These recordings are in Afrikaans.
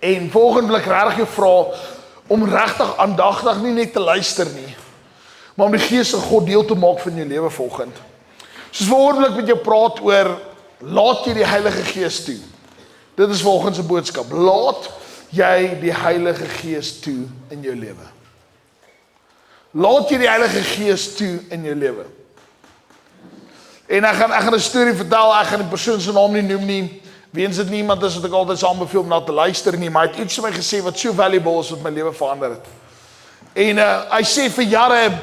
En volgende wil ek regtig jou vra om regtig aandagtig nie net te luister nie, maar om die Gees van God deel te maak van jou lewe volgend. Soos volgende wil ek met jou praat oor, laat jy die Heilige Gees toe. Dit is volgens 'n boodskap. Laat jy die Heilige Gees toe in jou lewe. Laat jy die Heilige Gees toe in jou lewe. En ek gaan 'n storie vertel, ek gaan die persoon se naam nie noem nie, weens dit nie iemand is wat ek altyd saam beveel om na te luister nie, maar hy het iets vir my gesê wat so valuable is wat my lewe verander het. En hy sê vir jare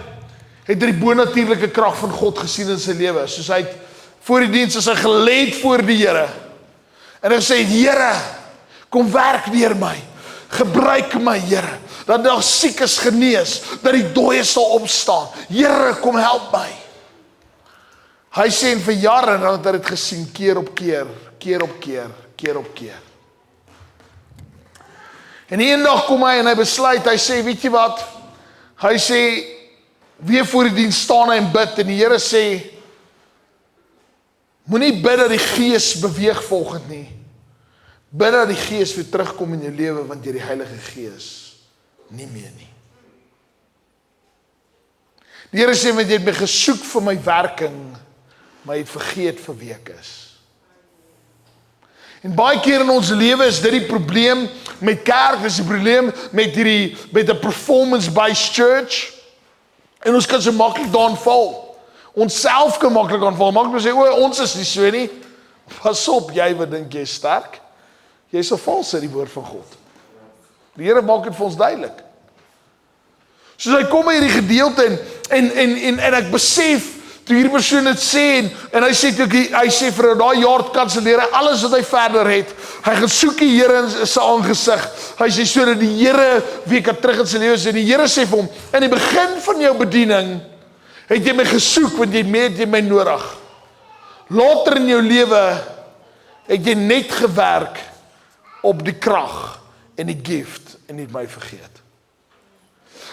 het hy die bonatuurlike krag van God gesien in sy lewe, soos hy het voor die diens as hy gelê het voor die Here. En hy sê, Here, kom werk deur my, gebruik my, Here, dat daar siekes genees, dat die dooies sal opstaan. Here, kom help my. Hy sê en vir jare en dan het hy dit gesien, keer op keer, keer op keer, keer op keer. En eendag kom hy en hy besluit, hy sê, weet jy wat? Hy sê, weer voor die diens staan hy en bid, en die Here sê, moenie bid dat die Gees beweeg volgend nie. Bid dat die Gees weer terugkom in jou lewe, want jy die Heilige Gees nie meer nie. Die Here sê, want jy het my gesoek vir my werking, maar jy het vergeet vir wie ek is. En baie keer in ons lewe is dit die probleem met kerk, is die probleem met 'n performance-based church, en ons kan so maklik daarin val. Ons self kan maklik daarin val, maklik sê, ons is nie so nie. Pas op, jy wat dink jy is sterk, jy sal val, sê die woord van God. Die Here maak dit vir ons duidelik. Soos hy kom in hierdie gedeelte en ek besef, toe hierdie persoon het sê, en hy sê vir daai jaar kanselleer hy alles wat hy verder het. Hy gaan soek die Here in sy aangesig. Hy sê sodat die Here weer kan terug in sy lewe sê. Die Here sê vir hom, in die begin van jou bediening het jy my gesoek, want jy het my nodig. Later in jou lewe het jy net gewerk op die krag en die gift en het my vergeet.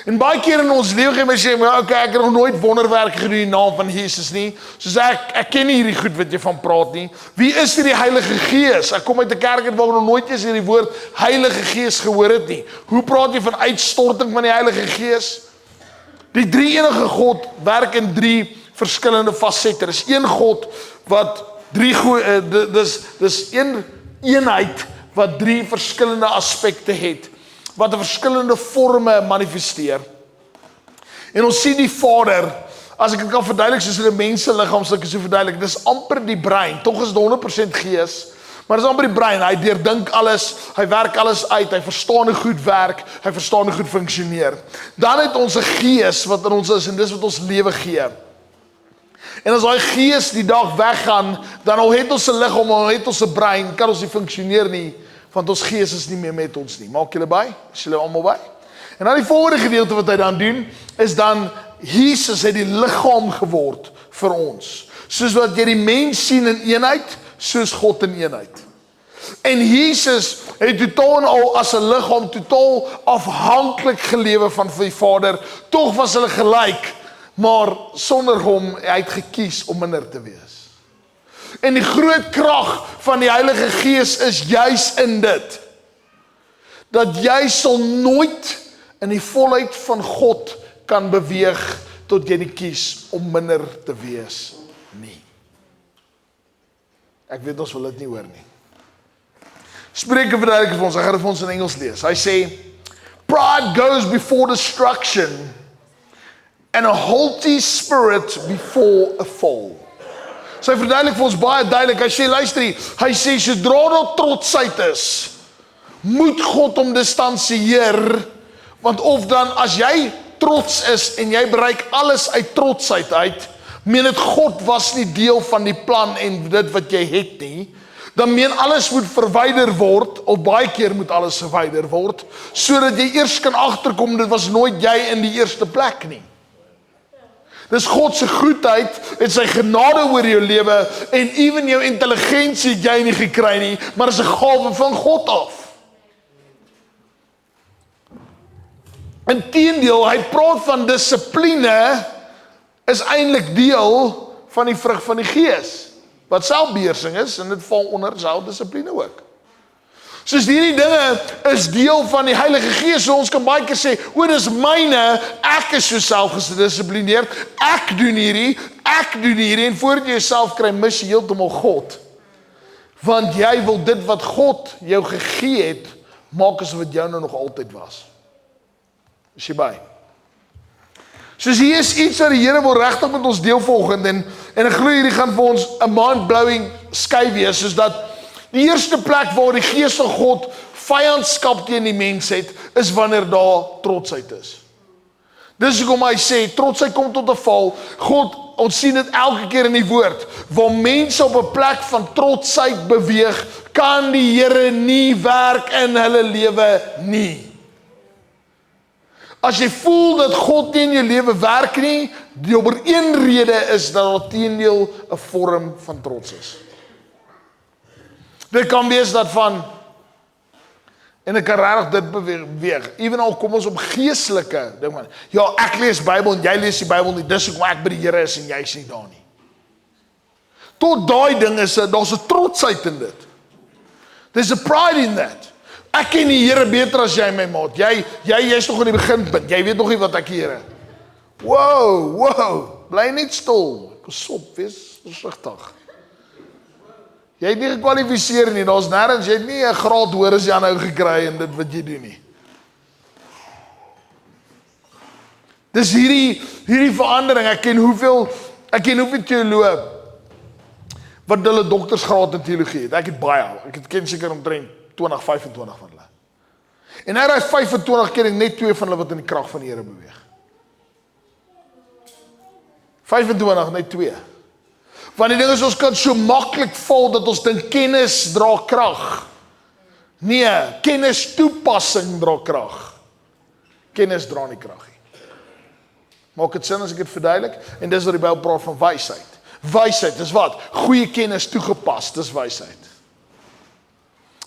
En baie keer in ons lewe gaan my sê, okay, ek het nog nooit wonderwerke gedoen in die naam van Jesus nie. Soos ek ken nie hierdie goed wat jy van praat nie. Wie is die Heilige Gees? Ek kom uit 'n kerk waar nog nooit eens hierdie woord Heilige Gees gehoor het nie. Hoe praat jy van uitstorting van die Heilige Gees? Die drie enige God werk in drie verskillende fasette. Er is een God wat dis een eenheid wat drie verskillende aspekte het, wat in verskillende forme manifesteer. En ons sien die Vader, as ek dit kan verduidelik soos 'n menseliggaam, sal ek dit so verduidelik, dis amper die brein, tog is dit 100% gees, maar dis amper die brein, hy deurdink alles, hy werk alles uit, hy verstaan hoe goed werk, hy verstaan hoe goed funksioneer. Dan het ons 'n gees wat in ons is, en dis wat ons lewe gee. En as daai gees die dag weggaan, dan al het ons 'n liggaam, al het ons 'n brein, kan ons nie funksioneer nie, want ons gees is nie meer met ons nie. Maak julle by? Is julle almal by? En dan die volgende gedeelte wat hy dan doen, is dan, Jesus het die liggaam geword vir ons. Soos wat jy die mens sien in eenheid, soos God in eenheid. En Jesus het totaal en al as 'n liggaam, totaal afhanklik gelewe van die Vader, tog was hulle gelyk, maar sonder hom, hy het gekies om minder te wees. En die groot krag van die Heilige Gees is juis in dit, dat jy sal nooit in die volheid van God kan beweeg, tot jy nie kies om minder te wees nie. Ek weet ons wil dit nie hoor nie. Spreuke verduidelik vir ons, ek gaan dit vir ons in Engels lees. Hy sê, pride goes before destruction, and a haughty spirit before a fall. So hy verduidelik vir ons baie duidelik, hy sê, luister hier, hy sê, sodra daar trotsheid is, moet God hom distansieer, want of dan, as jy trots is, en jy bereik alles uit trotsheid uit, meen het God was nie deel van die plan en dit wat jy het nie, dan meen alles moet verwyder word, of baie keer moet alles verwyder word, sodat jy eers kan agterkom, dit was nooit jy in die eerste plek nie. Dis God se goedheid en sy genade oor jou lewe, en ewen jou intelligensie het jy nie gekry nie, maar is 'n gawe van God af. Inteendeel, hy praat van dissipline, is eintlik deel van die vrug van die Gees, wat selfbeheersing is, en dit val onder selfdissipline ook. Soos hierdie dinge is deel van die Heilige Gees, so ons kan baie keer sê, o, dis myne, ek is so selfgedissiplineerd, ek doen hierdie, en voordat jy jouself kry, mis jy heeltemal God. Want jy wil dit wat God jou gegee het, maak asof dit jou nou nog altyd was. Is jy by? Soos hier is iets wat die Here wil regtig met ons deel volgend, en ek glo hierdie gaan vir ons 'n mind-blowing sky wees, soos dat die eerste plek waar die Gees van God vyandskap teen die mens het, is wanneer daar trotsheid is. Dis hoekom hy sê, trotsheid kom tot 'n val. God, ons sien dit elke keer in die woord, waar mense op 'n plek van trotsheid beweeg, kan die Here nie werk in hulle lewe nie. As jy voel dat God nie in jou lewe werk nie, die oor een rede is dat daar teendeel 'n vorm van trots is. Dit kan wees dat van, en ek kan regtig dit beweeg, evenal kom ons op geestelike ding van, ja, ek lees Bybel en jy lees die Bybel nie, dis hoekom ek by die Here is en jy is nie daar nie. Tot daai ding is, daar's 'n trotsheid in dit. There's a pride in that. Ek ken die Here beter as jy, my maat. Jy's nog in die beginpunt. Jy weet nog nie wat ek die Here. Wow, bly net stil. Pas op, wees versigtig. Jy het nie gekwalifiseer nie, daar's nêrens, jy het nie 'n graad hoër as jy aanhou gekry in dit wat jy doen nie. Dis hierdie verandering, ek ken hoeveel teoloë wat hulle doktersgraad in teologie het. Ek het baie, ek ken seker omtrent 20, 25 van hulle. En uit 25 ken ek net 2 van hulle wat in die krag van die Here beweeg. 25, net 2. Want die ding is, ons kan so maklik val dat ons dink kennis dra krag. Nee, kennis toepassing dra krag. Kennis dra nie krag nie. Maak dit sin as ek dit verduidelik? En dis wat die Bybel praat van wysheid. Wysheid is wat? Goeie kennis toegepas, dis wysheid.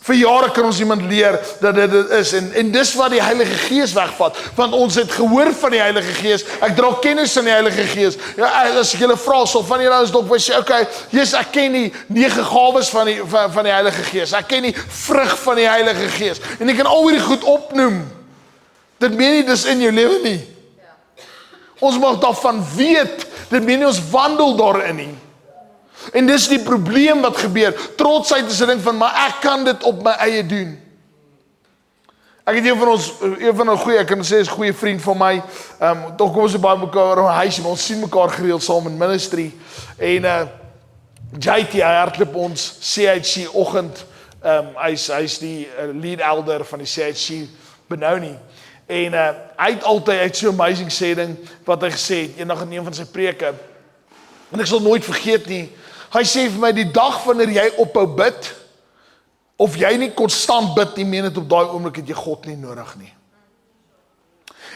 Vir jare kan ons iemand leer dat dit is, en dis wat die Heilige Gees wegvat, want ons het gehoor van die Heilige Gees, ek dra kennis van die Heilige Gees, ja, as ek julle vra, sal van julle is dalk sê, okay, yes, ek ken die 9 gawes van die Heilige Gees, ek ken die vrug van die Heilige Gees, en ek kan al hierdie goed opnoem, dit meen nie dis in jou lewe nie, ons mag daarvan weet, dit meen nie ons wandel daarin nie. En dis die probleem wat gebeur. Trotsheid is 'n ding van, maar ek kan dit op my eie doen. Ek het een van 'n goeie, ek kan sê is 'n goeie vriend van my. Tog kom ons baie mekaar in 'n huisie, ons sien mekaar gereeld saam in ministry. En JT, hy hardloop ons CHC oggend. Hy's die lead elder van die CHC Benoni. En hy het altyd so amazing sê ding wat hy gesê het eendag in een van sy preke. En ek sal nooit vergeet nie. Hy sê vir my, die dag wanneer jy ophou bid, of jy nie konstant bid nie, meen dit op daai oomblik het jy God nie nodig nie.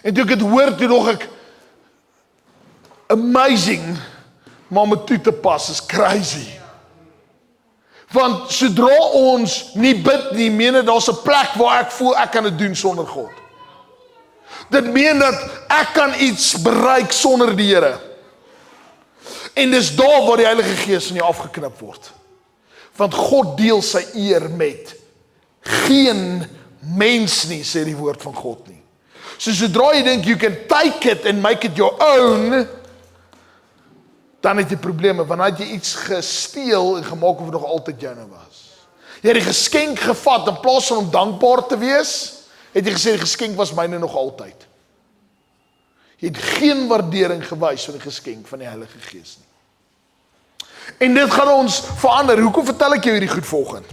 En toe ek dit hoor, toe nog ek, amazing, maar om het toe te pas, is crazy. Want sodra ons nie bid nie, meen dit daar's 'n plek waar ek voel ek kan dit doen sonder God. Dit meen dat ek kan iets bereik sonder die Here. En dis daar waar die Heilige Gees in jou afgeknip word. Want God deel sy eer met geen mens nie, sê die woord van God nie. So sodra jy dink, you can take it and make it your own, dan het jy probleme, want dan het jy iets gesteel en gemaak of het nog altyd joune was. Jy het die geskenk gevat, in plaas van om dankbaar te wees, het jy gesê, die geskenk was myne nog altyd. Jy het geen waardering gewys van die geskenk van die Heilige Gees nie. En dit gaan ons verander. Hoekom vertel ek jou hierdie goed volgend?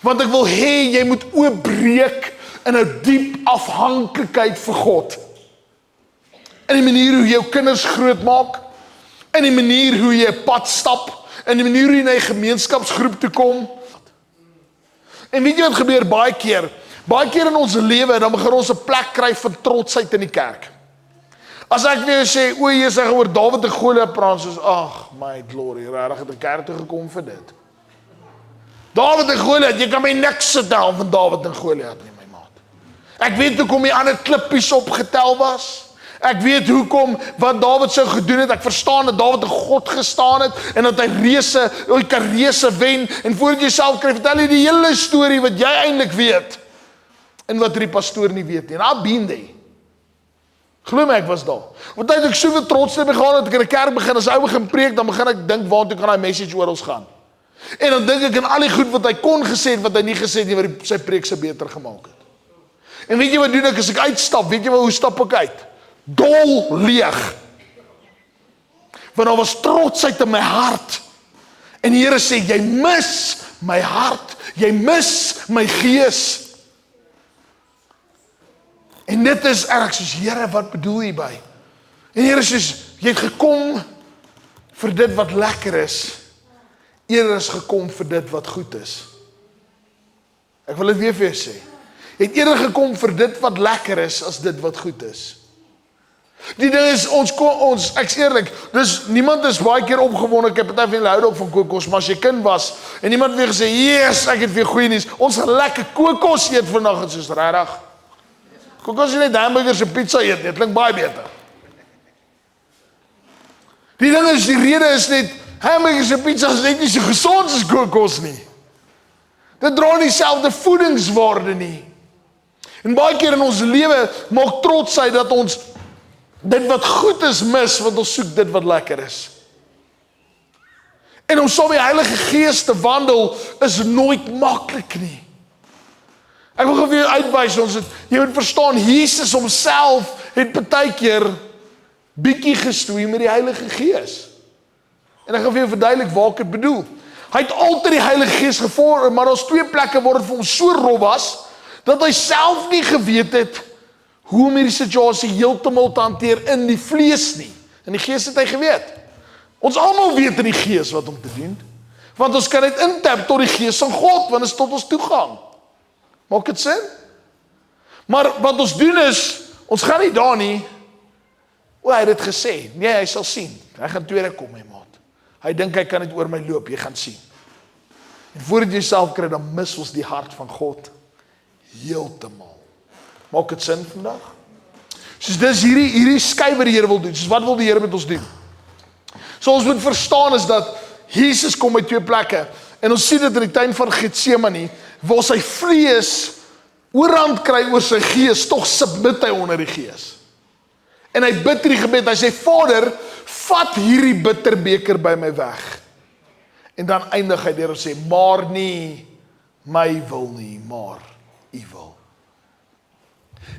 Want ek wil hê, jy moet oopbreek in 'n diep afhanklikheid vir God. In die manier hoe jy jou kinders grootmaak, in die manier hoe jy 'n pad stap, in die manier hoe jy na 'n gemeenskapsgroep toe kom. En weet jy wat gebeur baie keer? Baie keer in ons lewe, dan begin ons 'n plek kry van trotsheid in die kerk. As ek vir jou sê, o, jy sê oor Dawid en Goliat praat, soos, ag, my glory, regtig het 'n kerk toe gekom vir dit. Dawid en Goliat, jy kan my niks vertel van Dawid en Goliat nie, my maat. Ek weet hoekom die ander klippies opgetel was. Ek weet hoekom wat Dawid sou gedoen het. Ek verstaan dat Dawid 'n God gestaan het en dat hy kan reëse wen en voordat jy self kry, vertel jy die hele storie wat jy eintlik weet en wat die pastoor nie weet nie. En I've been there. Glo my, ek was daar. Want tyd ek soveel trots het gehad dat ek in 'n kerk begin, as ou begin preek, dan begin ek dink waartoe kan daai message oral gaan. En dan dink ek aan al die goed wat hy kon gesê het, wat hy nie gesê het nie, wat sy preek se beter gemaak het. En weet jy wat doen ek as ek uitstap? Weet jy hoe stap ek uit? Dol leeg. Want daar was trotsheid in my hart. En die Here sê, jy mis my hart, jy mis my gees. En dit is erg soos, Here, wat bedoel jy by? En die Here sê, jy het gekom vir dit wat lekker is, eerder is gekom vir dit wat goed is. Ek wil dit weer vir jou sê. Jy het eerder gekom vir dit wat lekker is, as dit wat goed is. Die ding is, ek's eerlik, dus niemand is baie keer opgewonde, ek het party van julle hou op van kokos, maar as jy kind was, en niemand het weer gesê, yes, ek het weer goeie nuus, ons gaan lekker kokos eet vandag, en soos regtig. Kokos is net hamburgers en pizza eet, dit klink baie beter. Die ding is, die rede is net, hamburgers en pizza is net nie so gesond as kokos nie. Dit dra nie dieselfde voedingswaarde nie. En baie keer in ons lewe maak trotsheid dat ons dit wat goed is mis, want ons soek dit wat lekker is. En om saam met die Heilige Gees te wandel, is nooit maklik nie. Ek wil vir jou uitwys, jy moet verstaan, Jesus homself het partykeer bietjie gestoei met die Heilige Gees. En ek gaan vir jou verduidelik waar ek dit bedoel. Hy het altyd die Heilige Gees gevorder, maar daar's twee plekke waar dit vir hom so rof was, dat hy self nie geweet het hoe om hierdie situasie heeltemal te hanteer in die vlees nie. In die gees het hy geweet. Ons almal weet in die gees wat om te doen, want ons kan dit intap tot die gees van God, want dit is tot ons toegang. Maak dit sin? Maar wat ons doen is, ons gaan nie daar nie, hy het dit gesê, nee, hy sal sien, hy gaan tweede kom, my maat. Hy dink hy kan dit oor my loop, jy gaan sien. En voordat jy self kry, dan mis ons die hart van God heeltemal. Maak dit sin vandag? Soos dis hierdie skuif wat die Here wil doen, soos wat wil die Here met ons doen? So ons moet verstaan is dat Jesus kom by twee plekke, en ons sien dit in die tuin van Getsemane, waar sy vlees oorhand kry oor sy gees, tog submit hy onder die gees. En hy bid hierdie gebed, hy sê, Vader, vat hierdie bitterbeker by my weg. En dan eindig hy deur om sê, maar nie my wil nie, maar u wil.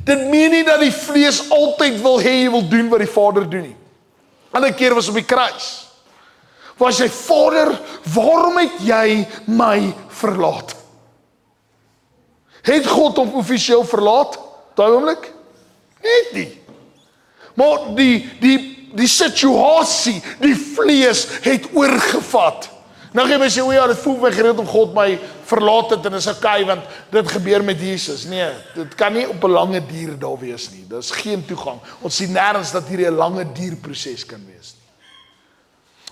Dit meen nie dat die vlees altyd wil hê jy wil doen wat die Vader doen nie. Ander keer was op die kruis, waar hy sê, Vader, waarom het jy my verlaat? Het God hom offisieel verlaat? Daai oomblik? Net nie. Maar die situasie, die vlees het oorgevat. Nou gaan jy sê, o ja, dit voel my gereed om God my verlaat het, en is okay, want dit gebeur met Jesus. Nee, dit kan nie op 'n lange duur daar wees nie. Daar is geen toegang. Ons sien nêrens dat hierdie 'n lange duurproses kan wees nie.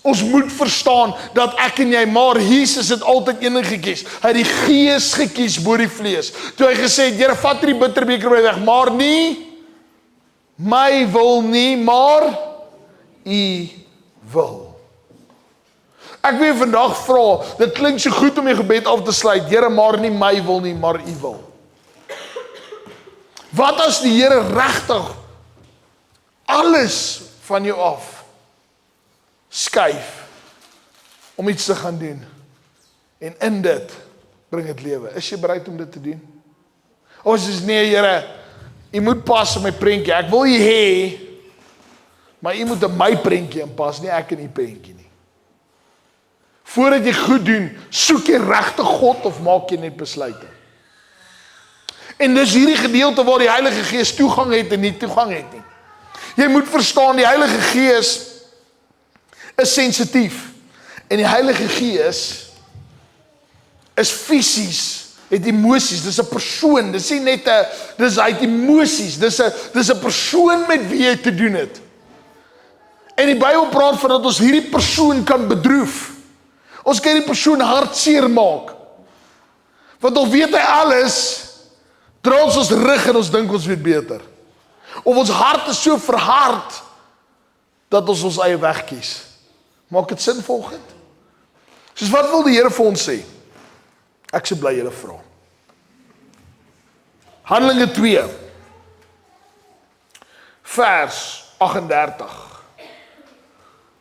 Ons moet verstaan dat ek en jy, maar Jesus het altyd een gekies. Hy het die gees gekies bo die vlees. Toe hy gesê het, Here, vat hierdie bitterbeker by weg, maar nie my wil nie, maar u wil. Ek wil vandag vra, dit klink so goed om jou gebed af te sluit, Here, maar nie my wil nie, maar u wil. Wat as die Here regtig alles van jou af skuif om iets te gaan doen, en in dit bring dit lewe? Is jy bereid om dit te doen? Ons is nee, Here, u moet pas op my prentjie, ek wil u hê, maar u moet in my prentjie inpas, nie ek in u prentjie nie. Voordat jy goed doen, soek jy regtig God of maak jy net besluite? En dis hierdie gedeelte waar die Heilige Gees toegang het en nie toegang het nie. Jy moet verstaan, die Heilige Gees is sensitief. En die Heilige Gees is fisies, het emosies, dis 'n persoon, dis nie net hy het emosies, dis 'n persoon met wie jy te doen het. En die Bybel praat van dat ons hierdie persoon kan bedroef. Ons kan die persoon hartseer maak. Want al weet hy alles, draai ons rug en ons dink ons weet beter. Of ons hart is so verhard, dat ons eie weg kies. Maak dit sin volgend? Soos wat wil die Here vir ons sê? Ek sê bly julle vra. Handelinge 2, vers 38.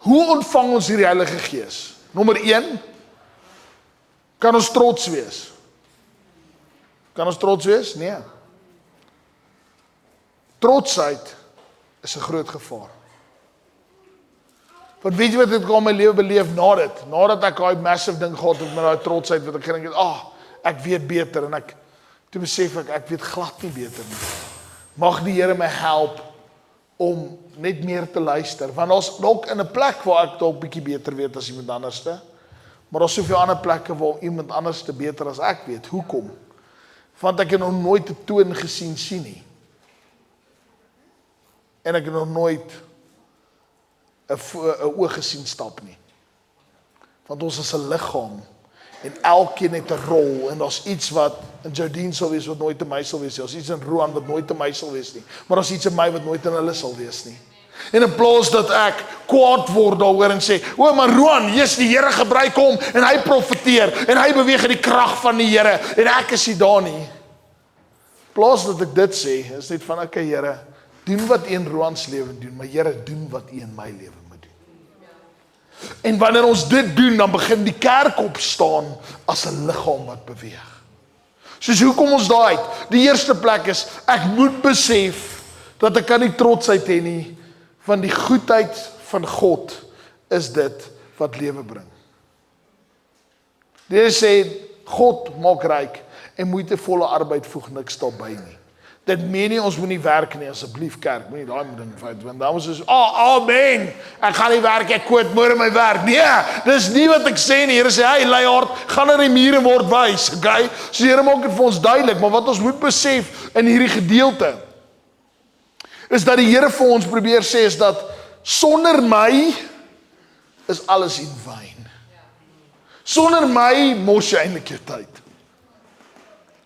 Hoe ontvang ons hierdie Heilige Gees? Nommer 1, kan ons trots wees? Kan ons trots wees? Nee. Trotsheid is 'n groot gevaar. Want weet jy wat ek al my lewe beleef nadat ek daai massive ding gehad het met daai trotsheid wat ek gedink het, ek weet beter en toe besef ek weet glad nie beter nie. Mag die Here my help om net meer te luister, want ons dalk in 'n plek waar ek dalk bietjie beter weet as iemand anderste, maar daar's soveel ander plekke waar iemand anderste beter as ek weet. Hoekom? Want ek het nog nooit 'n toon gesien nie. En ek het nog nooit 'n oog gesien stap nie. Want ons is 'n liggaam en elkeen het 'n rol en daar's iets wat in Jodine sal wees wat nooit in my sal wees nie. Daar's iets in Roan wat nooit in my sal wees nie. Maar daar's iets in my wat nooit in hulle sal wees nie. En in plaas dat ek kwaad word daaroor en sê, maar Roan, die Here gebruik hom en hy profeteer en hy beweeg in die krag van die Here en ek is nie daar nie. In plaas dat ek dit sê, is net van okay Here, doen wat U in Roan se lewe doen, maar Here, doen wat U in my lewe moet doen. En wanneer ons dit doen, dan begin die kerk opstaan as 'n liggaam wat beweeg. Soos hoe kom ons daar uit? Die eerste plek is, ek moet besef dat ek kan nie trotsheid hê nie, want die goedheid van God is dit wat lewe bring. Die Here sê, God maak ryk en moeitevolle arbeid voeg niks daarby nie. Dit meen nie, ons moet nie werk nie, asseblief kerk, moet nie daai ding fout, want dan is ons, amen, ek gaan nie werk, ek quit môre my werk. Nee, dis nie wat ek sê nie. Here sê, hey, Leiaard, gaan na die mure word wys, okay? So Here maak dit vir ons duidelik, maar wat ons moet besef in hierdie gedeelte, is dat die Here vir ons probeer sê, is dat sonder my is alles in vain. Sonder my mors jy eintlik jou tyd.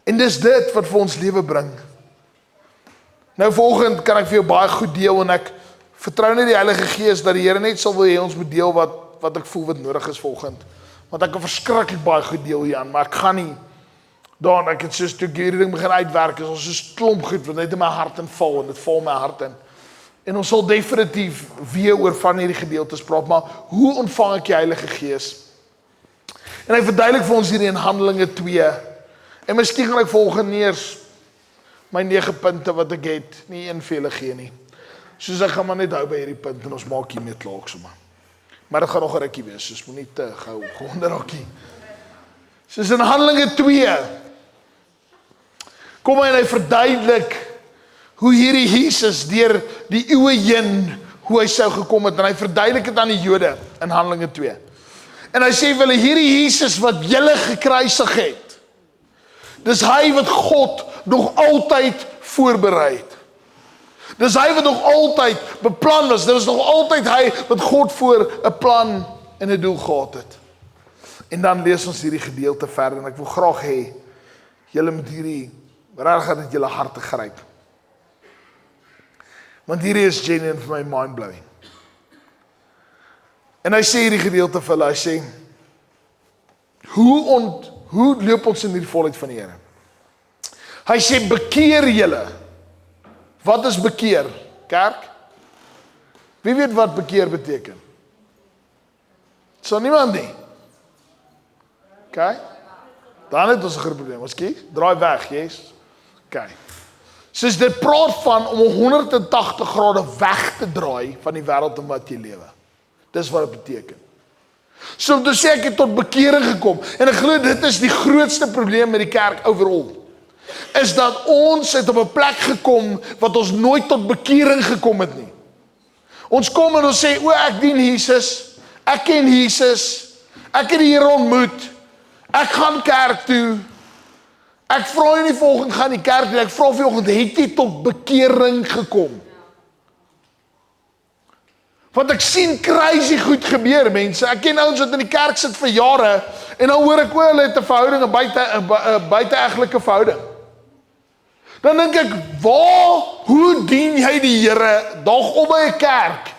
En dis dit wat vir ons lewe bring. Nou volgende kan ek vir jou baie goed deel en ek vertrou net die Heilige Gees dat die Here net sal wil hê ons moet deel wat ek voel wat nodig is volgende. Want ek kan verskriklik baie goed deel hieraan, maar ek gaan nie dan ek het soos toe hierdie ding begin uitwerk, is ons soos klomp goed wat net in my hart inval en dit val my hart in. En ons sal definitief weer oor van hierdie gedeeltes praat, maar hoe ontvang ek die Heilige Gees? En hy verduidelik vir ons hier in Handelinge 2. En miskien gaan ek volgende eers my 9 punte wat ek het, nie een vir julle gee nie. Soos ek gaan maar net hou by hierdie punt en ons maak hiermee klaar sommer. Maar dit gaan nog 'n rukkie wees, soos moet nie te gou onderraakie. Soos in Handelinge 2 kom hy en hy verduidelik hoe hierdie Jesus deur die eeue heen, hoe hy sou gekom het, en hy verduidelik dit aan die Jode in Handelinge 2. En hy sê vir hulle, hierdie Jesus wat julle gekruisig het, dis hy wat God nog altyd voorberei het. Dis hy wat nog altyd beplan was, dit is nog altyd hy wat God voor 'n plan en 'n doel gehad het. En dan lees ons hierdie gedeelte verder, en ek wil graag hê, julle moet hierdie, regtig dat julle harte gryp. Want hierdie is genuine vir my mind-blowing. En hy sê hierdie gedeelte vir hulle, hy sê, hoe loop ons in hierdie volheid van die Here? Hy sê, bekeer julle. Wat is bekeer? Kerk? Wie weet wat bekeer beteken? So niemand nie. Okay? Dan het ons 'n groot probleem. Miskien draai weg, yes. Okay. Soos dit praat van om 180 grade weg te draai van die wêreld in wat jy lewe. Dis wat dit beteken. So om te sê ek het tot bekering gekom, en ek glo dit is die grootste probleem met die kerk overal, is dat ons het op 'n plek gekom wat ons nooit tot bekering gekom het nie. Ons kom en ons sê, ek dien Jesus, ek ken Jesus, ek het die Here ontmoet, ek gaan kerk toe, ek vra jy nie volgende gaan die kerk toe, ek vra volgende, het jy tot bekering gekom? Want ek sien crazy goed gebeur, mense. Ek ken ouens wat in die kerk sit vir jare, en dan hoor ek, hulle het 'n verhouding, 'n buite-egtelike verhouding. Dan dink ek, hoe dien jy die Here dag op by 'n kerk?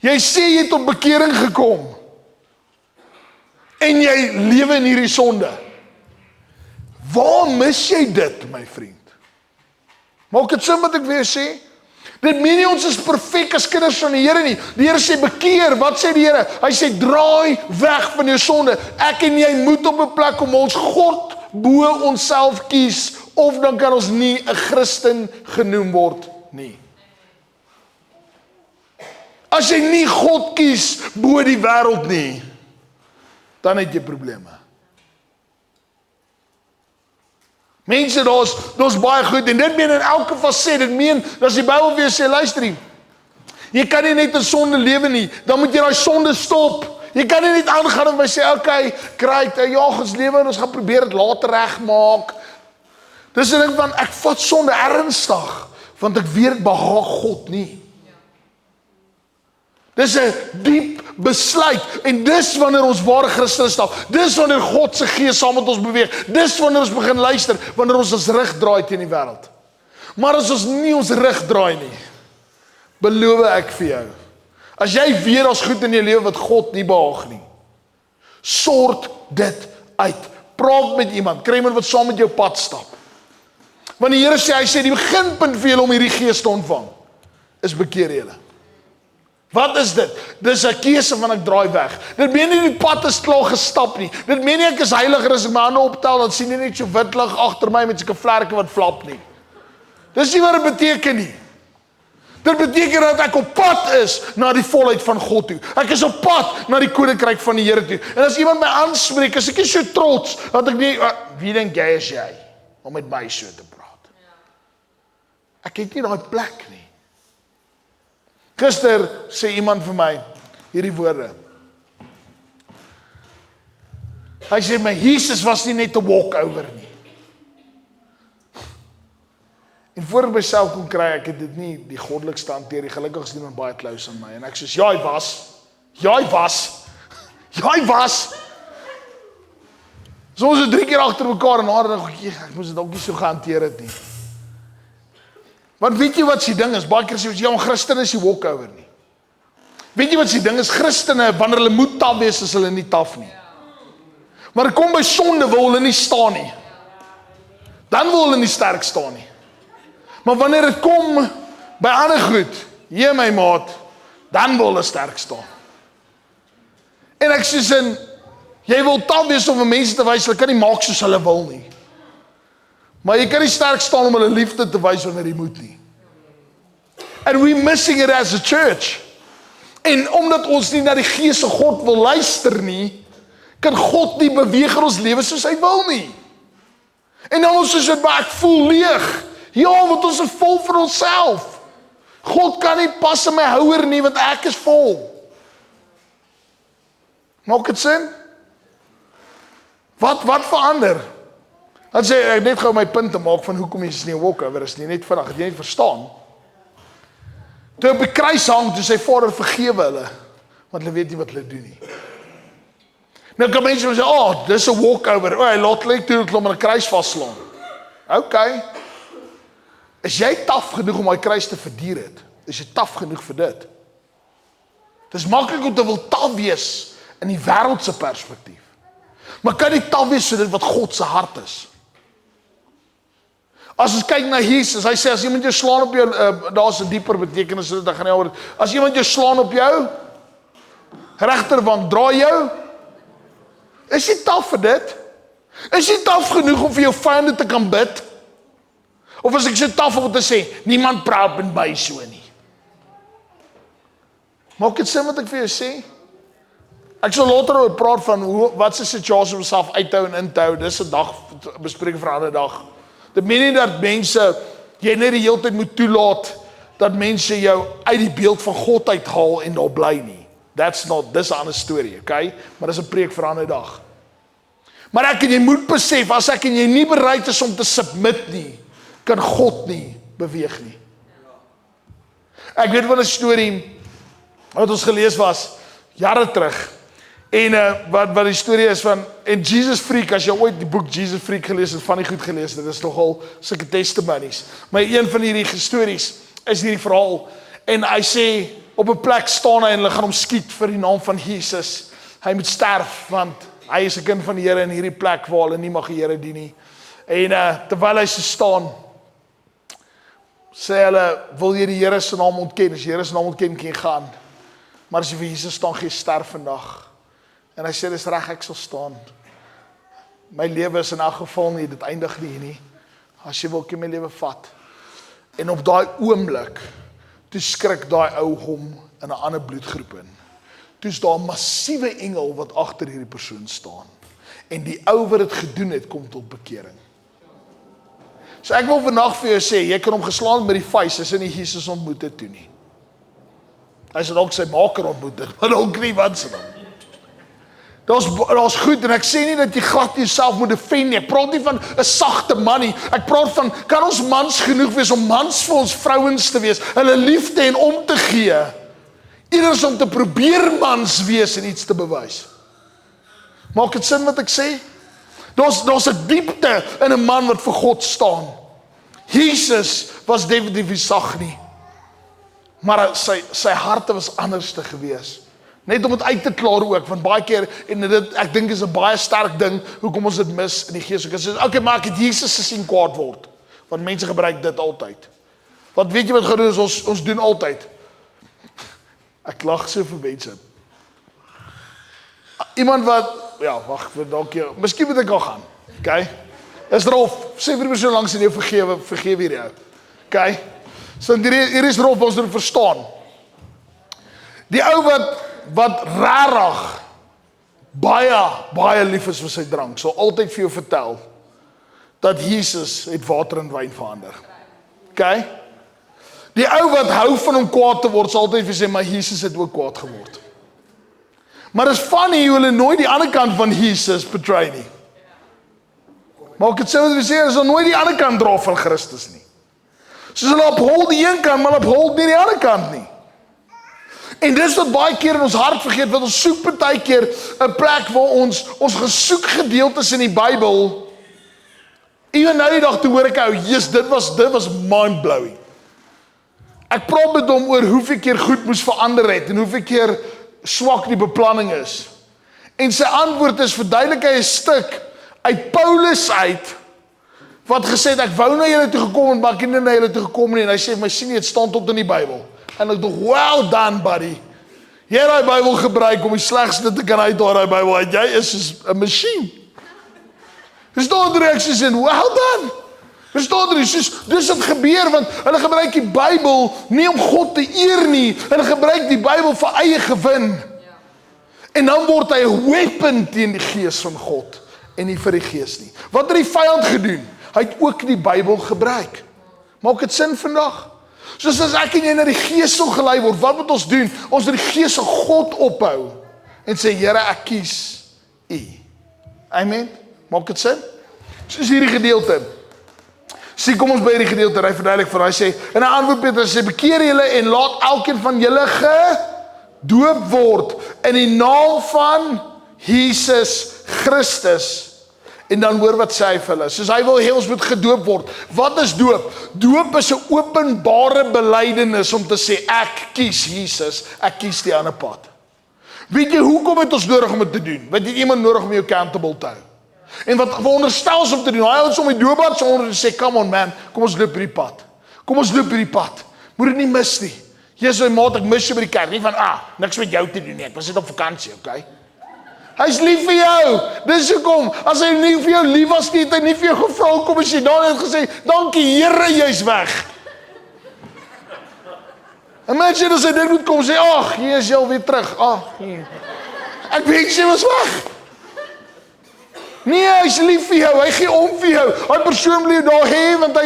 Jy sê jy het tot bekering gekom en jy lewe in hierdie sonde. Waar mis jy dit, my vriend? Maak dit sin wat ek weer sê? Dit meen nie ons is perfek as kinders van die Here nie. Die Here sê bekeer, wat sê die Here? Hy sê draai weg van jou sonde. Ek en jy moet op 'n plek om ons God bo onsself kies, of dan kan ons nie 'n Christen genoem word nie. As jy nie God kies bo die wêreld nie, dan het jy probleme. Mense, daar's baie goed, en dit meen in elke faset, dit meen, as die Bybel weer sê, luister nie, jy kan nie net in sonde lewe nie, dan moet jy daai sonde stop. Jy kan nie net aangaan en sê, okay, kry, ja, ons lewe en ons gaan probeer dit later regmaak. Dis 'n ding van, ek vat sonde ernstig, want ek weet dit behaag God nie. Dis 'n diep besluit, en dis wanneer ons ware Christen stap, dis wanneer God se Gees saam met ons beweeg, dis wanneer ons begin luister, wanneer ons rug draai teen die wêreld. Maar as ons nie ons rug draai nie, beloof ek vir jou, as jy weet daar's goed in jou lewe wat God nie behaag nie, sort dit uit. Praat met iemand, kry iemand wat saam met jou pad stap. Want die Here sê, hy sê die beginpunt vir julle om hierdie Gees te ontvang is bekeer julle. Wat is dit? Dis 'n keuse van ek draai weg. Dit meen nie die pad is klaar gestap nie. Dit meen nie ek is heiliger as ek my hande optel, dan sien jy net so wit lig agter my met sulke vlerke wat flap nie. Dis nie wat dit beteken nie. Dit beteken dat ek op pad is na die volheid van God toe. Ek is op pad na die koninkryk van die Here toe. En as iemand my aanspreek, is ek nie so trots dat ek nie, wie dink jy is jy om met my so te praat? Ek het nie daai plek nie. Gister sê iemand vir my hierdie woorde. Hy sê my Jesus was nie net 'n walkover nie. En voor ek myself kon kry, ek het dit nie die goddelikste hanteer nie. Gelukkig is iemand baie close aan my en ek sê ja, hy was. So ons het 3 keer agter mekaar en nader ek moes dit ook nie so gehanteer het nie. Want weet jy wat die ding is? Baie keer sê ons, ja, Christene is die walkover nie. Weet jy wat die ding is? Christene, wanneer hulle moet taf wees, is hulle nie taf nie. Maar dit kom by sonde, wil hulle nie staan nie. Dan wil hulle nie sterk staan nie. Maar wanneer dit kom by ander goed, jy my maat, dan wil hulle sterk staan. En ek sê sin, jy wil taf wees om vir mense te wys, hulle kan nie maak soos hulle wil nie. Maar jy kan nie sterk staan om hulle liefde te wys wanneer jy moet nie. And we're missing it as a church. En omdat ons nie na die Gees van God wil luister nie, kan God nie beweeg in ons lewe soos hy wil nie. En dan ons sê, maar ek voel leeg. Ja, want ons is vol van onsself. God kan nie pas in my houer nie, want ek is vol. Maak dit sin? Wat verander? Dan sê ek net gou my punt te maak van hoekom jy is nie 'n walkover is nie, net vinnig, het jy net verstaan. Toe op die kruis hang, toe sy Vader vergewe hulle, want hulle weet nie wat hulle doen nie. Nou kan mense sê, dis 'n walkover, hy laat hulle toe dat hulle hom aan 'n kruis vaslaan. Okay. Is jy taaf genoeg om daai kruis te verduur het? Is jy taaf genoeg vir dit? Dis maklik om te wil taaf wees in die wêreldse perspektief. Maar kan nie taaf wees vir dit wat God se hart is. As ons kyk na Jesus, hy sê as iemand jou slaan op jou, daar's 'n dieper betekenis dit, dan gaan nie oor. As iemand jou slaan op jou regterwang, draai jou. Is jy taaf vir dit? Is jy taaf genoeg om vir jou vyande te kan bid? Of as ek so taaf om te sê, niemand praat met my so nie. Maak dit sin wat ek vir jou sê? Ek sal later oor praat van wat se situasie om myself uithou en in te hou. Dis 'n dag bespreek vir 'n ander dag. Dit meen nie dat mense jy net die hele tyd moet toelaat dat mense jou uit die beeld van God uithaal en daar bly nie. Dis 'n ander storie, okay? Maar dis 'n preek vir 'n ander dag. Maar ek en jy moet besef, as ek en jy nie bereid is om te submit nie, kan God nie beweeg nie. Ek weet van 'n storie wat ons gelees was jare terug. En wat die storie is van, en Jesus Freak, as jy ooit die boek Jesus Freak gelees het, van die goed gelees het, dit is nogal sulke testimonies. Maar een van hierdie stories is hierdie verhaal, en hy sê, op 'n plek staan hy en hulle gaan hom skiet vir die naam van Jesus. Hy moet sterf, want hy is 'n kind van die Here in hierdie plek waar hulle nie mag die Here dien nie. En terwyl hy so staan, sê hulle, wil jy die Here se naam ontken? As jy die Here se naam ontken, kan jy gaan. Maar as jy vir Jesus staan, gaan jy sterf vandag. En hy sê, dis reg, ek sal staan. My lewe is in elk geval nie, dit eindig nie hier nie. As jy wil, kan my lewe vat. En op daai oomblik, toe skrik daai ou hom in 'n ander bloedgroep in. Toe is daar 'n massiewe engel wat agter hierdie persoon staan. En die ou wat dit gedoen het, kom tot bekering. So ek wil vandag vir jou sê, jy kan hom geslaan met die vuis, as hy nie Jesus ontmoet het toe nie. Hy sal ook sy maker ontmoet het, maar ook nie wat se dan. Daar's goed, en ek sê nie dat jy glad jouself moet defend nie. Ek praat nie van 'n sagte man nie. Ek praat van, kan ons mans genoeg wees om mans vir ons vrouens te wees, hulle liefde en om te gee, eerder om te probeer mans wees en iets te bewys. Maak dit sin wat ek sê? Daar's 'n diepte in 'n man wat vir God staan. Jesus was definitief nie sag nie, maar sy harte was anderste gewees. Net om dit uit te klaar ook, want baie keer, en dit, ek dink is 'n baie sterk ding, hoekom ons dit mis in die gees. Ek sê, okay, maar ek het Jesus gesien kwaad word, want mense gebruik dit altyd. Want weet jy wat gedoen is, ons doen altyd. Ek lag so vir mense. Iemand wat, ja, wag, dalk jy, miskien moet ek al gaan, okay? Is Rolf, sê vir die persoon langs in jou vergewe hier jou, okay? So hier is Rolf, ons moet verstaan. Die ou wat rarig baie lief is vir sy drank, sal altyd vir jou vertel dat Jesus het water in wyn verander. Okay? Die ou wat hou van om kwaad te word, sal altyd vir sê, maar Jesus het ook kwaad geword. Maar is funny hoe hulle nooit die ander kant van Jesus betray nie. Maar ek het sê wat we sê, is nooit die ander kant dra van Christus nie. Soos hulle uphold die een kant, maar uphold nie die ander kant nie. En dis wat baie keer in ons hart vergeet, want ons soek baie keer 'n plek waar ons gesoek gedeeltes in die Bybel. Ewen nou die dag toe hoor ek ou, Jesus, dit was mind-blowing. Ek praat met hom oor hoeveel keer goed moes verander het en hoeveel keer swak die beplanning is. En sy antwoord is, verduidelik hy 'n stuk uit Paulus uit, wat gesê het, ek wou na julle toe gekom en maar ek het nie na julle toe gekom nie, en hy sê, my sien nie, het staan tot in die Bybel. En ek dink, well done buddy, jy het die Bybel gebruik om die slegste te kan uit die Bybel uit, jy is soos 'n masjien. Verstaan die reaksies en, well done. Verstaan die, dis wat gebeur, want hulle gebruik die Bybel nie om God te eer nie, hulle gebruik die Bybel vir eie gewin. En dan word hy 'n weapon teen die gees van God, en nie vir die gees nie. Wat het die vyand gedoen? Hy het ook die Bybel gebruik. Maak dit sin vandag? Soos as ek en jy na die gees sal gelei word, wat moet ons doen? Ons moet die gees van God ophou, en sê, Here, ek kies U. Amen? Maak dit sin? Soos hierdie gedeelte. Sien, kom ons by hierdie gedeelte, hy verduidelik vir hy sê, en hy antwoord Petrus sê, bekeer julle en laat elkeen van julle gedoop word, in die naam van Jesus Christus. En dan hoor wat sê hy vir hulle, soos hy wil hê ons moet gedoop word. Wat is doop? Doop is 'n openbare belydenis om te sê, ek kies Jesus, ek kies die ander pad. Weet jy, hoekom het ons nodig om dit te doen? Want jy het iemand nodig om jou accountable te hou. En wat veronderstel ons om te doen? Hy ons om die doopbad sonder te sê, come on man, kom ons loop hierdie pad. Kom ons loop hierdie pad. Moet dit nie mis nie. Jesus, maat, ek mis jou by die kerk. Nie van, niks met jou te doen nie, ek was net op vakansie, okay? Hy is lief vir jou. Dis hoekom, as hy nie vir jou lief was nie, het hy nie vir jou gevra, kom as jy dan het gesê, dankie Here, jy's weg. Imagine as hy dit moet kom sê, ag, hier is jy alweer terug. Nee. Ek weet jy was weg. Nee, hy's lief vir jou, hy gee om vir jou. Hy persoon wil jou daar hê, want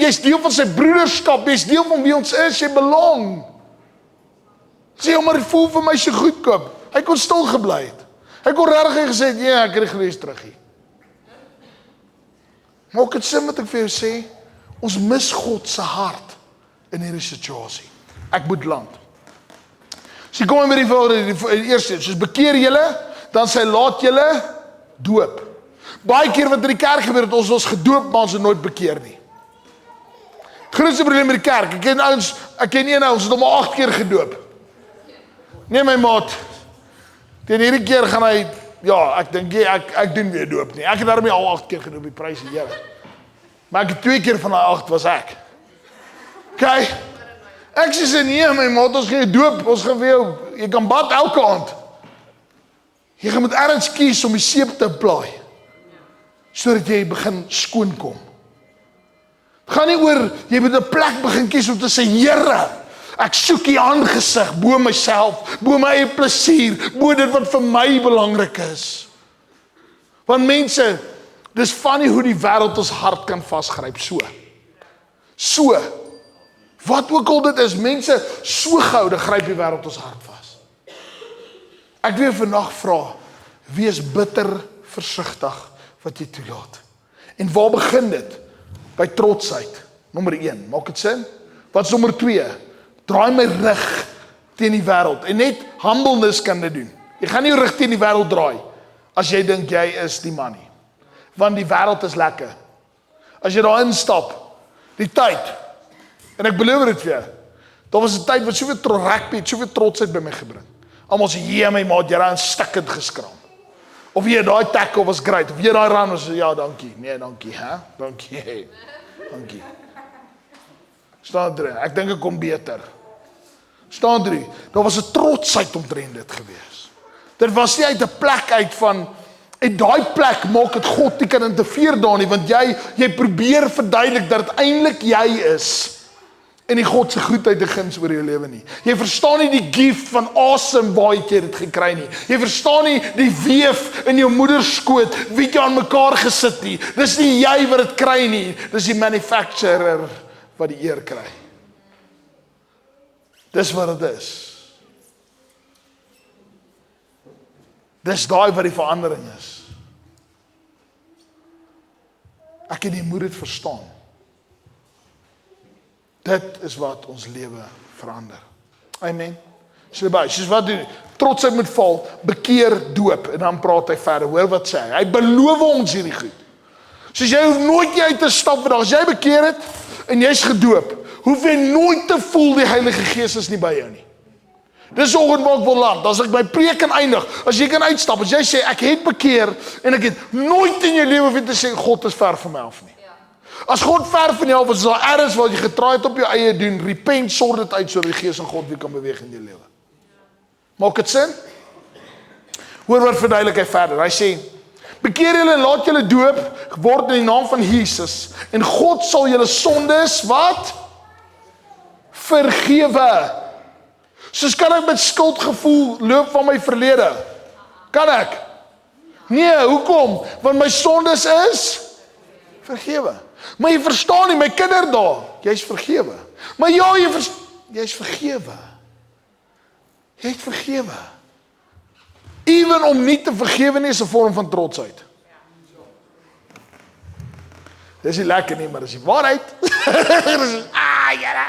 jy's deel van sy broederskap, jy's deel van wie ons is, jy belong. Sê, maar dit voel vir my so goedkoop. Hy kon stil gebly het. Hy kon regtig gesê, ja, ek het die gelees terug hier. Maar ook het sin wat ek vir jou sê, ons mis God se hart in hierdie situasie. Ek moet land. So kom met die eerste, soos bekeer julle, dan sê laat julle doop. Baie keer wat in die kerk gebeur het, ons was gedoop, maar ons het nooit bekeer nie. Grootste probleem met die kerk, ek ken een ons het hom al 8 keer gedoop. Nee my maat, teen hierdie keer gaan hy, ja, ek dink ek doen weer doop nie. Ek het daarmee al 8 keer gedoop, die prys die Here. Maar ek het 2 keer van die 8 was ek. Okay, ek sê nee my maat, ons gaan doop, ons gaan weer, jy kan bad elke aand. Jy gaan met ergens kies om die seep te apply, sodat jy begin skoonkom. Het gaan nie oor, jy moet 'n plek begin kies om te sê, Here, ek soek die aangesig, bo myself, bo my eie plesier, bo dit wat vir my belangrik is. Want mense, dis funny hoe die wêreld ons hart kan vasgryp, so. Wat ook al dit is, mense, so gou, dan gryp die wêreld ons hart vas. Ek wil vandag vra, wees bitter versigtig wat jy toelaat. En waar begin dit? By trotsheid. Nommer 1, maak dit sin? Wat is nommer 2? Draai my rug teen die wêreld. En net humbleness kan dit doen. Jy gaan nie jou rug teen die wêreld draai, as jy dink jy is die man nie. Want die wêreld is lekker. As jy daar instap, die tyd, en ek beloof dit vir jou, daar was 'n tyd wat soveel rugby, soveel trotsheid by my gebring. Almal sê, "Jee my maat, jy raak stikkend geskraam." Of jy daai tackle was great, of jy daai run was, ja, dankie. Nee, dankie, hè? Dankie. Dankie. Staan 3. Ek dink ek kom beter. Staan 3. Daar was 'n trotsheid omtrent dit gewees. Dit was nie uit 'n plek uit van en daai plek maak dit God nie kan interfereer daar nie, want jy probeer verduidelik dat dit eintlik jy is. En die God se goedheid en guns oor jou lewe nie. Jy verstaan nie die gift van awesome waar jy dit gekry nie. Jy verstaan nie die weef in jou moederskoot wie jy aan mekaar gesit nie. Dis nie jy wat dit kry nie. Dis die manufacturer wat die eer kry. Dis wat dit is. Dis daai wat die verandering is. Ek het die moed dit verstaan. Dit is wat ons lewe verander. Amen. Soos wat doen, trotsheid moet val, bekeer, doop, en dan praat hy verder. Hoor wat sê hy? Hy beloof ons hierdie goed. Soos jy hoef nooit jy uit te stap vandag. As jy bekeer het en jy's gedoop, hoef jy nooit te voel die Heilige Gees is nie by jou nie. Dis oggend waar ek wil land. As ek my preek kan eindig, as jy kan uitstap, as jy sê ek het bekeer en ek het nooit in jou lewe hoef te sê God is ver van my af nie. As God ver van jou af is, daar ergens wat jy getraai het op jou eie doen, repent, sort dit uit, sodat die Gees van God weer kan beweeg in jou lewe. Maak dit sin? Hoor wat verduidelik hy verder. Hy sê, bekeer julle en laat julle doop word in die naam van Jesus, en God sal julle sondes, wat? Vergewe. Soos kan ek met skuldgevoel loop van my verlede? Kan ek? Nee, hoekom? Want my sondes is vergewe. Maar jy verstaan nie, my kinder daar, jy's vergewe. Maar ja, jy's vergewe. Jy het vergewe. Ewen om nie te vergewe nie is 'n vorm van trotsheid. Dis nie lekker nie, maar dis die waarheid. Jare.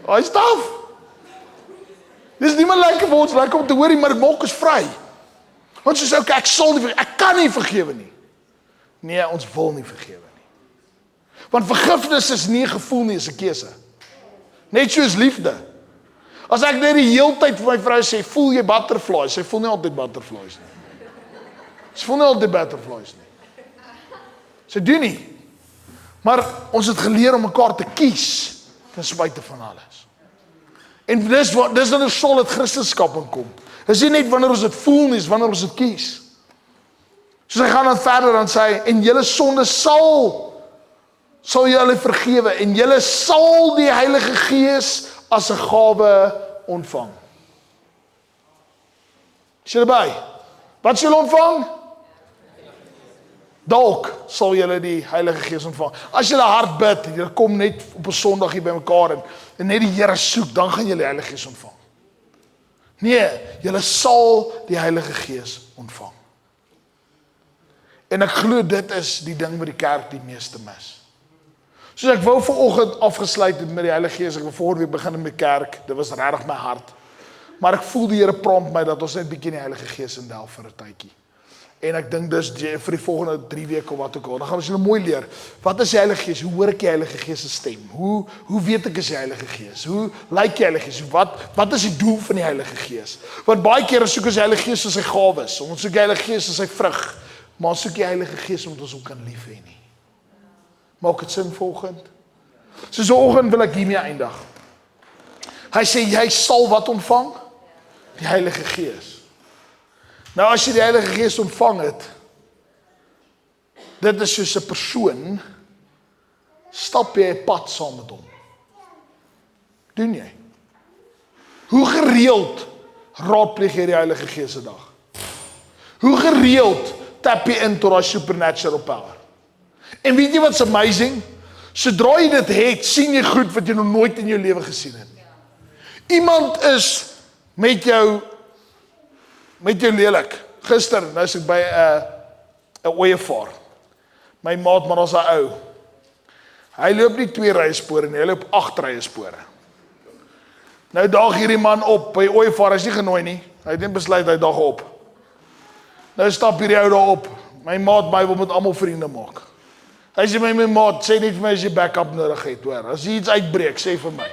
Hy staf. Dis nie meer lekker vir ons, lekker om te hoor, maar dit maak ons vry. Ons sê, okay, ek kan nie vergewe nie. Nee, ons wil nie vergewe nie. Want vergifnis is nie 'n gevoel nie, is 'n keuse. Net soos liefde. As ek net die hele tyd vir my vrou sê, voel jy butterflies? Sy voel nie altyd butterflies nie. Sy voel nie altyd butterflies nie. Sy doen nie. Maar ons het geleer om mekaar te kies, ten spyte van alles. En dis dan 'n solid Christendom inkom. Dis nie net wanneer ons dit voel nie, is wanneer ons dit kies. So hy gaan dan verder en sê, en julle sonde sal julle vergewe, en julle sal die Heilige Gees as 'n gawe ontvang. Is julle by? Wat sal julle ontvang? Dalk sal julle die Heilige Gees ontvang. As julle hard bid, en julle kom net op 'n Sondag hier by mekaar en net die Here soek, dan gaan julle die Heilige Gees ontvang. Nee, julle sal die Heilige Gees ontvang. En ek glo dit is die ding wat die kerk die meeste mis. Soos ek wou vanoggend afgesluit het met die Heilige Gees, ek wil volgende week begin met die kerk, dit was regtig my hart. Maar ek voel die Here prompt my dat ons net bietjie in die Heilige Gees indelf vir 'n tydjie. En ek dink dis vir die volgende 3 weke of wat ook al. Dan gaan ons julle mooi leer. Wat is die Heilige Gees? Hoe hoor ek die Heilige Gees se stem? Hoe weet ek is die Heilige Gees? Hoe lyk die Heilige Gees? Wat is die doel van die Heilige Gees? Want baie kere soek ons die Heilige Gees vir sy gawes. Ons soek die Heilige Gees vir sy vrug. Maar ons soek die Heilige Gees omdat ons hom kan lief hê nie. Maak dit sin volgend? So vanoggend wil ek hiermee eindig. Hy sê jy sal wat ontvang? Die Heilige Gees. Nou as jy die Heilige Gees ontvang het, dit is soos 'n persoon, stap jy 'n pad saam met hom. Doen jy? Hoe gereeld raadpleeg jy die Heilige Gees se dag? Hoe gereeld tap jy in tot daai supernatural power? En weet jy wat's amazing? Sodra jy dit het, sien jy goed wat jy nog nooit in jou lewe gesien het. Iemand is met jou lelik. Gister, nou is ek by 'n ooievaar. My maat, maar ons 'n ou. Hy loop nie 2 rye spore nie, hy loop 8 rye spore. Nou daag hierdie man op by ooievaar, hy's nie genooi nie. Hy het net besluit hy daag op. Nou stap hierdie ou daar op. My maat by wil met almal vriende maak. Hy sê my maat, sê net vir my as jy backup nodig het, hoor. As jy iets uitbreek, sê vir my.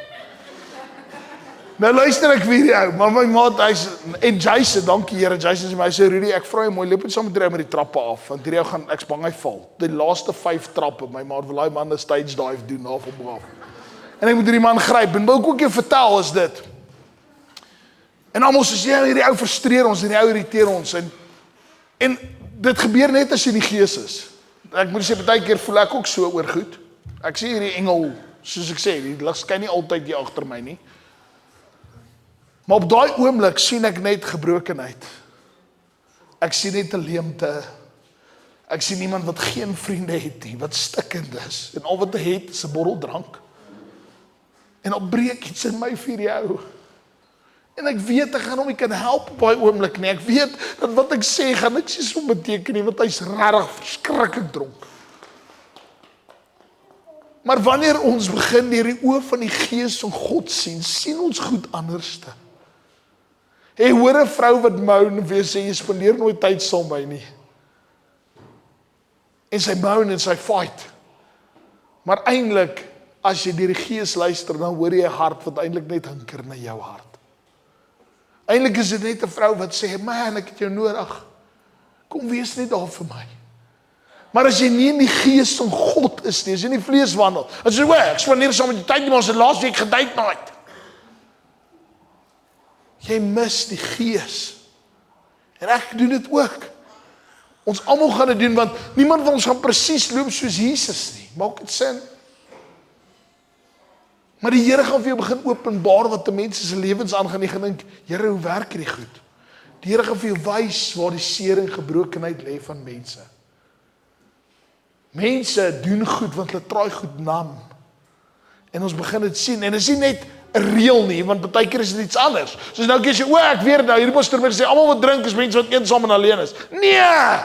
Nou luister ek vir die ou, maar my maat, en Jason, dankie Here, Jason sê my, hy sê Rudy, ek vra jou mooi, loop net saam met die ou met die trappe af, want hierdie ou gaan, ek bang hy val. Die laaste 5 trappe, my maat wil hy man 'n stage dive doen, af op af. En ek moet hierdie man gryp, en wil ek ook jou vertel is dit. En almal sê, ja, hierdie ou frustreer ons, hierdie ou irriteer ons, en dit gebeur net as jy in die Gees is. Ek moet sê, baie keer voel ek ook so oor goed. Ek sê hierdie engel, soos ek sê, die lig skyn nie altyd hier agter my nie. Maar op daai oomblik sien ek net gebrokenheid. Ek sien net 'n leemte. Ek sien iemand wat geen vriende het nie, wat stikkend is. En al wat hy het is 'n bottel drank. En dan breek iets in my vir jou. En ek weet ek gaan hom nie kan help op daai oomblik nie. Ek weet dat wat ek sê gaan niks so beteken nie, want hy's regtig verskriklik dronk. Maar wanneer ons begin deur die oë van die Gees van God sien ons goed anderste. Hey, hoor 'n vrou wat moan en weer sê, jy spandeer nooit tyd saam by nie. En sy moan en sy fight. Maar eintlik, as jy deur die Gees luister, dan hoor jy 'n hart wat eintlik net hinker na jou hart. Eintlik is dit net 'n vrou wat sê, man, ek het jou nodig. Kom wees net daar vir my. Maar as jy nie in die Gees van God is nie, as jy in die vlees wandel, as jy sê, ek spandeer saam met die tyd, maar ons het laas week gedate night. Jy mis die Gees. En ek doen dit ook. Ons almal gaan dit doen, want niemand van ons gaan presies loop soos Jesus nie. Maak dit sin? Maar die Here gaan vir jou begin openbaar wat 'n mens se lewens aangaan. Jy gaan dink, Here, hoe werk hierdie goed? Die Here gaan vir jou wys waar die seer en gebrokenheid lê van mense. Mense doen goed want hulle traai goed nam. En ons begin dit sien. En dit is nie net 'n reël nie, want baie keer is dit iets anders. Soos nou kies jy, ek weer nou, hierdie pastoor sê, almal wat drink is mense wat eensaam en alleen is. Nee!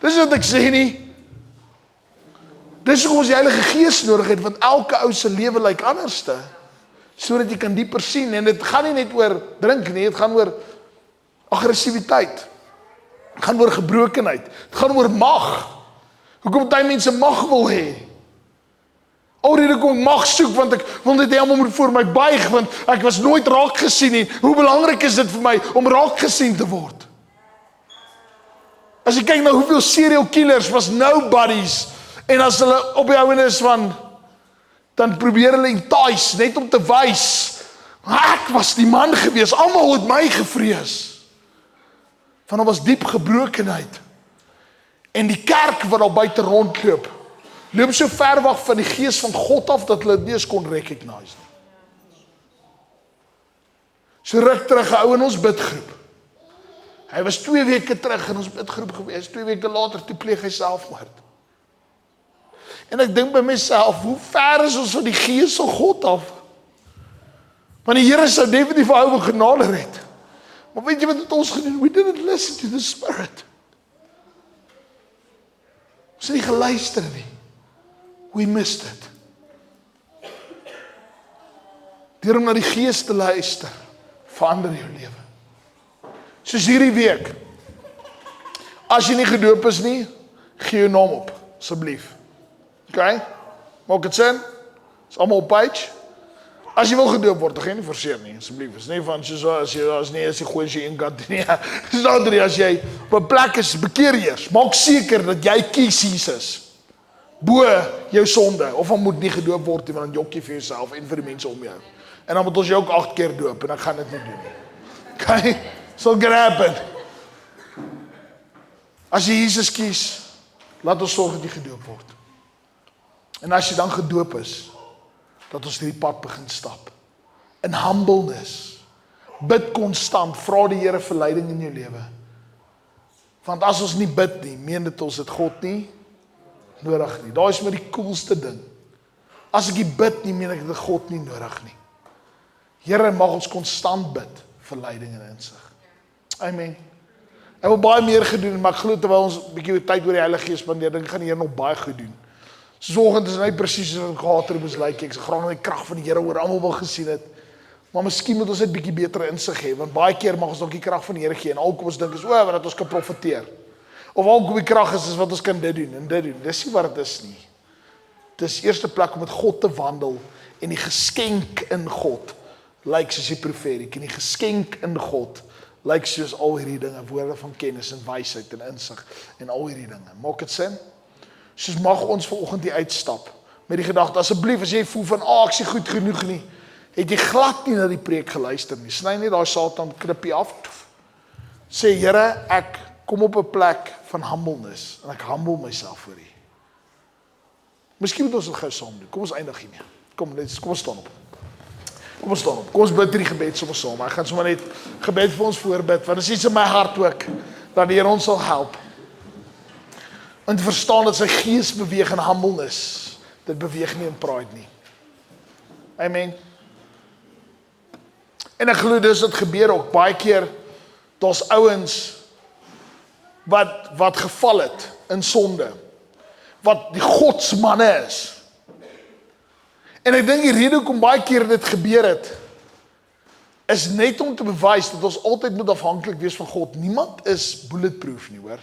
Dis wat ek sê nie. Dis hoekom ons die Heilige Gees nodig het, want elke ou se lewe lyk anderste, sodat jy kan dieper sien, en dit gaan nie net oor drink nie, dit gaan oor aggressiwiteit, dit gaan oor gebrokenheid, dit gaan oor mag. Hoekom baie mense mag wil hê? Alrede kom ek mag soek, want ek wil net helemaal moet voor my buig, want ek was nooit raak gesien nie. Hoe belangrik is dit vir my om raak gesien te word? As jy kyk na hoeveel serial killers was nobodies, en as hulle op die ouene is van, dan probeer hulle entice, net om te wys, ek was die man gewees, almal het my gevrees. Van hom was diep gebrokenheid. En die kerk wat al buite rondloop, loop so ver weg van die Gees van God af, dat hulle dit nie eens kon recognize nie. So ruk terug, 'n ou in ons bidgroep. Hy was 2 weke terug in ons bidgroep gewees, 2 weke later, toe pleeg hy selfmoord. En ek dink by myself, hoe ver is ons van die Gees van God af? Want die Here sou definitief vir ou genader het. Maar weet jy wat het ons gedoen? We didn't listen to the Spirit. Ons het nie geluister nie. We missed it. Deur om na die Gees te luister, verander jou lewe. Soos hierdie week. As jy nie gedoop is nie, gee jou naam op, asseblief. Okay? Maak dit sin? Is almal op page? As jy wil gedoop word, dan gaan jy nie forceer nie, asseblief. Is nie van soos as jy gooi as jy een kant nie. Dis nou drie as jy op 'n plek is, bekeer eers. Maak seker dat jy kies Jesus bo jou sonde, of dan moet nie gedoop word nie, want dan jok jy vir jouself en vir die mense om jou. En dan moet ons jou ook 8 keer doop en ek gaan dit nie doen nie. Okay? So gonna happen. As jy Jesus kies, laat ons sorg dat jy gedoop word. En as jy dan gedoop is, dat ons hierdie pad begin stap. In humbleness. Bid konstant, vra die Here vir leiding in jou lewe. Want as ons nie bid nie, meen dit ons het God nie nodig nie. Daai is maar die coolste ding. As ek nie bid nie, meen ek dit God nie nodig nie. Here, mag ons konstant bid vir leiding en insig. Amen. Ek wil baie meer gedoen, maar ek glo terwyl ons 'n bietjie tyd oor die Heilige Gees spandeer, dink ek gaan die Here nog baie goed doen. Soggend is net presies soos ek gehad het, moes lyk ek se graag die krag van die Here oor almal wil gesien het. Maar miskien moet ons net bietjie beter insig hê, want baie keer mag ons dalk die krag van die Here gee en alkom ons dink is wat ons kan profeteer. Of alkom die krag is wat ons kan dit doen en dit doen. Dis nie wat dit is nie. Dis eerste plek om met God te wandel en die geskenk in God lyk soos die profetie en die geskenk in God lyk soos al hierdie dinge, woorde van kennis en wysheid en insig en al hierdie dinge. Maak dit sin? Soos mag ons vanoggend hier uitstap met die gedagte, asseblief as jy voel van, ek is nie goed genoeg nie, het jy glad nie na die preek geluister nie, sny net daai Satan krippie af, sê Here, ek kom op 'n plek van humbleness, en ek humble myself voor U. Miskien moet ons dit gou saam doen, kom ons eindig hiermee, kom ons staan op. Kom ons staan op, kom ons bid hierdie gebed sommer saam, ek gaan sommer net gebed vir ons voorbid, want dit is iets in my hart ook, dat die Here ons sal help, en te verstaan dat sy gees beweeg in humbleness, dit beweeg nie in pride nie. Amen. En ek glo dis wat gebeur ook, baie keer, daar's ouens, wat geval het, in sonde, wat die godsmanne is, en ek dink die rede hoekom baie keer dit gebeur het, is net om te bewys, dat ons altyd moet afhanklik wees van God, niemand is bulletproof nie, hoor.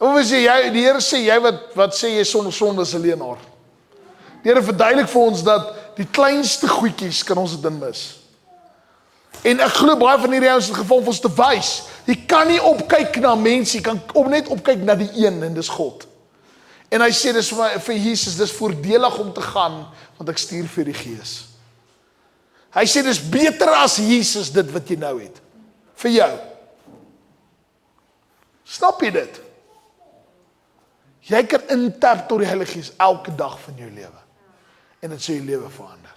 En wat sê jy, die Here sê, jy wat sê jy sonder sonde is 'n leienaar. Die Here verduidelik vir ons dat die kleinste goedjies kan ons dit in mis. En ek glo baie van hierdie ouens het geval vir ons te wys. Jy kan nie opkyk na mense, jy kan net opkyk na die een en dis God. En hy sê dis vir Jesus, dis voordelig om te gaan, want ek stuur vir die Gees. Hy sê dis beter as Jesus dit wat jy nou het. Vir jou. Snap jy dit? Jy kan intap tot die Heilige Gees elke dag van jou lewe. En dit sal jou lewe verander.